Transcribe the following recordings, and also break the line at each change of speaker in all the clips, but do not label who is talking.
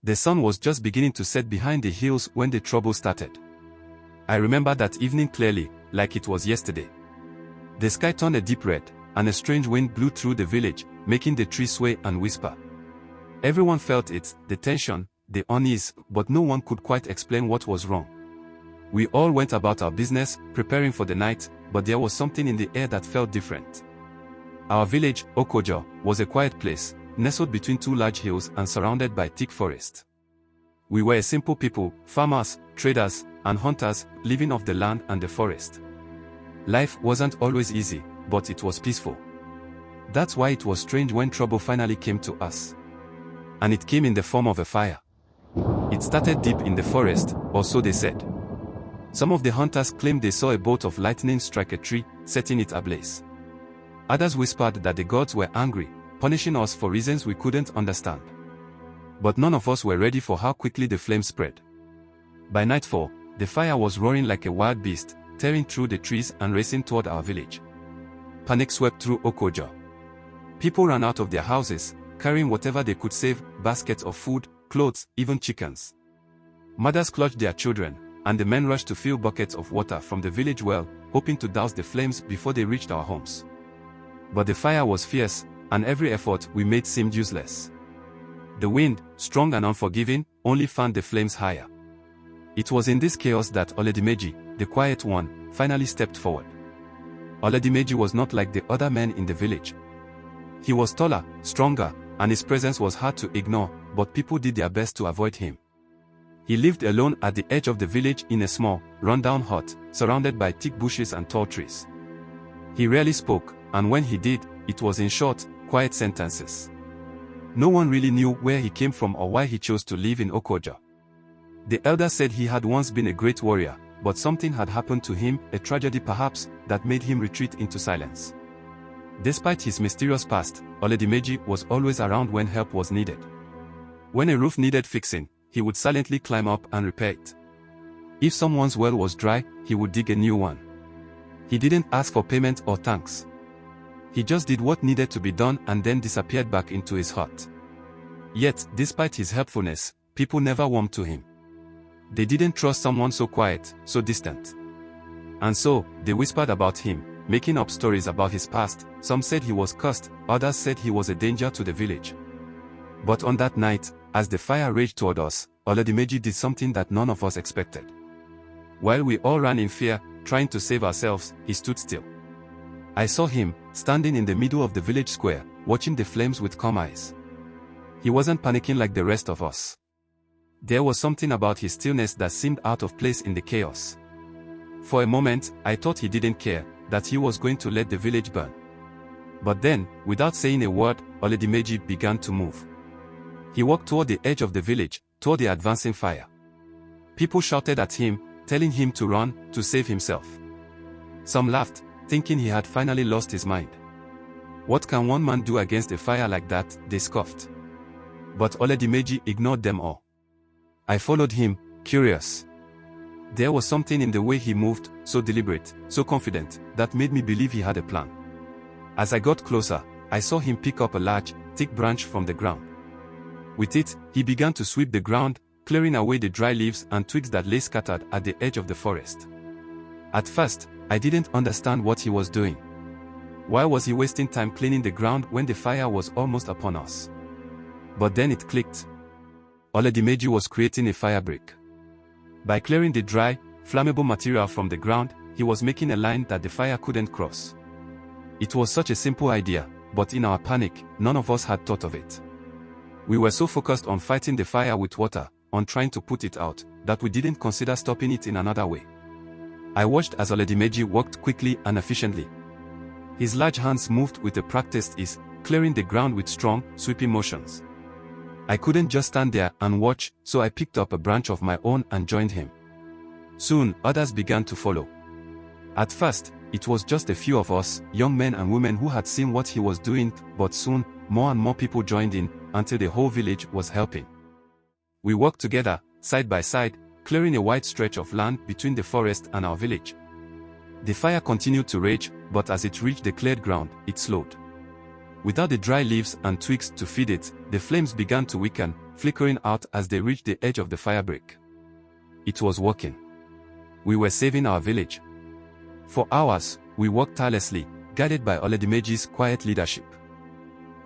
The sun was just beginning to set behind the hills when the trouble started. I remember that evening clearly, like it was yesterday. The sky turned a deep red, and a strange wind blew through the village, making the trees sway and whisper. Everyone felt it, the tension, the unease, but no one could quite explain what was wrong. We all went about our business, preparing for the night, but there was something in the air that felt different. Our village, Oko-Oja, was a quiet place, nestled between two large hills and surrounded by thick forest. We were a simple people, farmers, traders, and hunters, living off the land and the forest. Life wasn't always easy, but it was peaceful. That's why it was strange when trouble finally came to us. And it came in the form of a fire. It started deep in the forest, or so they said. Some of the hunters claimed they saw a bolt of lightning strike a tree, setting it ablaze. Others whispered that the gods were angry, punishing us for reasons we couldn't understand. But none of us were ready for how quickly the flames spread. By nightfall, the fire was roaring like a wild beast, tearing through the trees and racing toward our village. Panic swept through Oko-Oja. People ran out of their houses, carrying whatever they could save, baskets of food, clothes, even chickens. Mothers clutched their children, and the men rushed to fill buckets of water from the village well, hoping to douse the flames before they reached our homes. But the fire was fierce, and every effort we made seemed useless. The wind, strong and unforgiving, only fanned the flames higher. It was in this chaos that Oladimeji, the quiet one, finally stepped forward. Oladimeji was not like the other men in the village. He was taller, stronger, and his presence was hard to ignore, but people did their best to avoid him. He lived alone at the edge of the village in a small, run-down hut, surrounded by thick bushes and tall trees. He rarely spoke, and when he did, it was in short, quiet sentences. No one really knew where he came from or why he chose to live in Oko-Oja. The elders said he had once been a great warrior, but something had happened to him, a tragedy perhaps, that made him retreat into silence. Despite his mysterious past, Oladimeji was always around when help was needed. When a roof needed fixing, he would silently climb up and repair it. If someone's well was dry, he would dig a new one. He didn't ask for payment or thanks. He just did what needed to be done and then disappeared back into his hut. Yet, despite his helpfulness, people never warmed to him. They didn't trust someone so quiet, so distant. And so, they whispered about him, making up stories about his past. Some said he was cursed, others said he was a danger to the village. But on that night, as the fire raged toward us, Oladimeji did something that none of us expected. While we all ran in fear, trying to save ourselves, he stood still. I saw him, standing in the middle of the village square, watching the flames with calm eyes. He wasn't panicking like the rest of us. There was something about his stillness that seemed out of place in the chaos. For a moment, I thought he didn't care, that he was going to let the village burn. But then, without saying a word, Oladimeji began to move. He walked toward the edge of the village, toward the advancing fire. People shouted at him, telling him to run, to save himself. Some laughed, thinking he had finally lost his mind. What can one man do against a fire like that, they scoffed. But Oladimeji ignored them all. I followed him, curious. There was something in the way he moved, so deliberate, so confident, that made me believe he had a plan. As I got closer, I saw him pick up a large, thick branch from the ground. With it, he began to sweep the ground, clearing away the dry leaves and twigs that lay scattered at the edge of the forest. At first, I didn't understand what he was doing. Why was he wasting time cleaning the ground when the fire was almost upon us? But then it clicked. Oladimeji was creating a fire brick. By clearing the dry, flammable material from the ground, he was making a line that the fire couldn't cross. It was such a simple idea, but in our panic, none of us had thought of it. We were so focused on fighting the fire with water, on trying to put it out, that we didn't consider stopping it in another way. I watched as Oladimeji worked quickly and efficiently. His large hands moved with a practiced ease, clearing the ground with strong, sweeping motions. I couldn't just stand there and watch, so I picked up a branch of my own and joined him. Soon, others began to follow. At first, it was just a few of us, young men and women who had seen what he was doing, but soon, more and more people joined in, until the whole village was helping. We worked together, side by side, clearing a wide stretch of land between the forest and our village. The fire continued to rage, but as it reached the cleared ground, it slowed. Without the dry leaves and twigs to feed it, the flames began to weaken, flickering out as they reached the edge of the fire break. It was working. We were saving our village. For hours, we worked tirelessly, guided by Oladimeji's quiet leadership.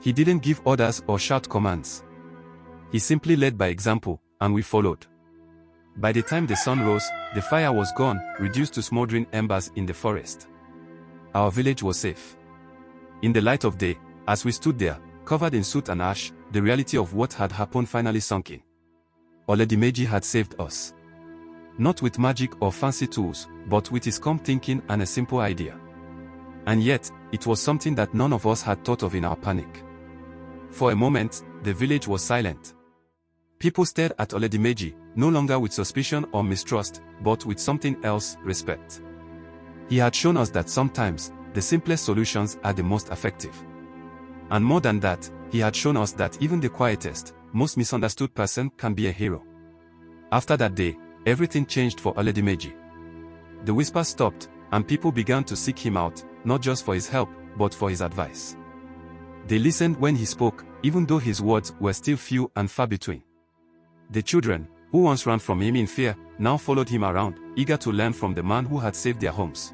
He didn't give orders or shout commands. He simply led by example, and we followed. By the time the sun rose, the fire was gone, reduced to smoldering embers in the forest. Our village was safe. In the light of day, as we stood there, covered in soot and ash, the reality of what had happened finally sunk in. Oladimeji had saved us. Not with magic or fancy tools, but with his calm thinking and a simple idea. And yet, it was something that none of us had thought of in our panic. For a moment, the village was silent. People stared at Oladimeji, no longer with suspicion or mistrust, but with something else, respect. He had shown us that sometimes, the simplest solutions are the most effective. And more than that, he had shown us that even the quietest, most misunderstood person can be a hero. After that day, everything changed for Oladimeji. The whispers stopped, and people began to seek him out, not just for his help, but for his advice. They listened when he spoke, even though his words were still few and far between. The children, who once ran from him in fear, now followed him around, eager to learn from the man who had saved their homes.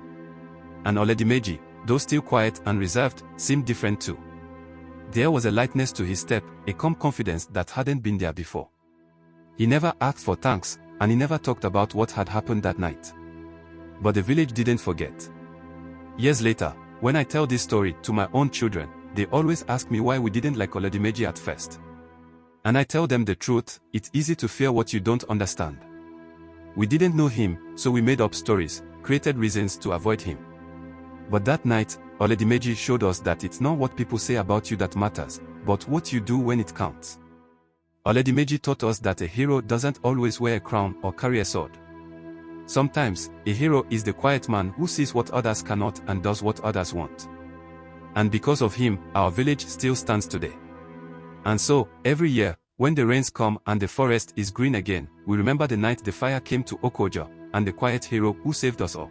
And Oladimeji, though still quiet and reserved, seemed different too. There was a lightness to his step, a calm confidence that hadn't been there before. He never asked for thanks, and he never talked about what had happened that night. But the village didn't forget. Years later, when I tell this story to my own children, they always ask me why we didn't like Oladimeji at first. And I tell them the truth, it's easy to fear what you don't understand. We didn't know him, so we made up stories, created reasons to avoid him. But that night, Oladimeji showed us that it's not what people say about you that matters, but what you do when it counts. Oladimeji taught us that a hero doesn't always wear a crown or carry a sword. Sometimes, a hero is the quiet man who sees what others cannot and does what others want. And because of him, our village still stands today. And so, every year, when the rains come and the forest is green again, we remember the night the fire came to Oko-Oja, and the quiet hero who saved us all.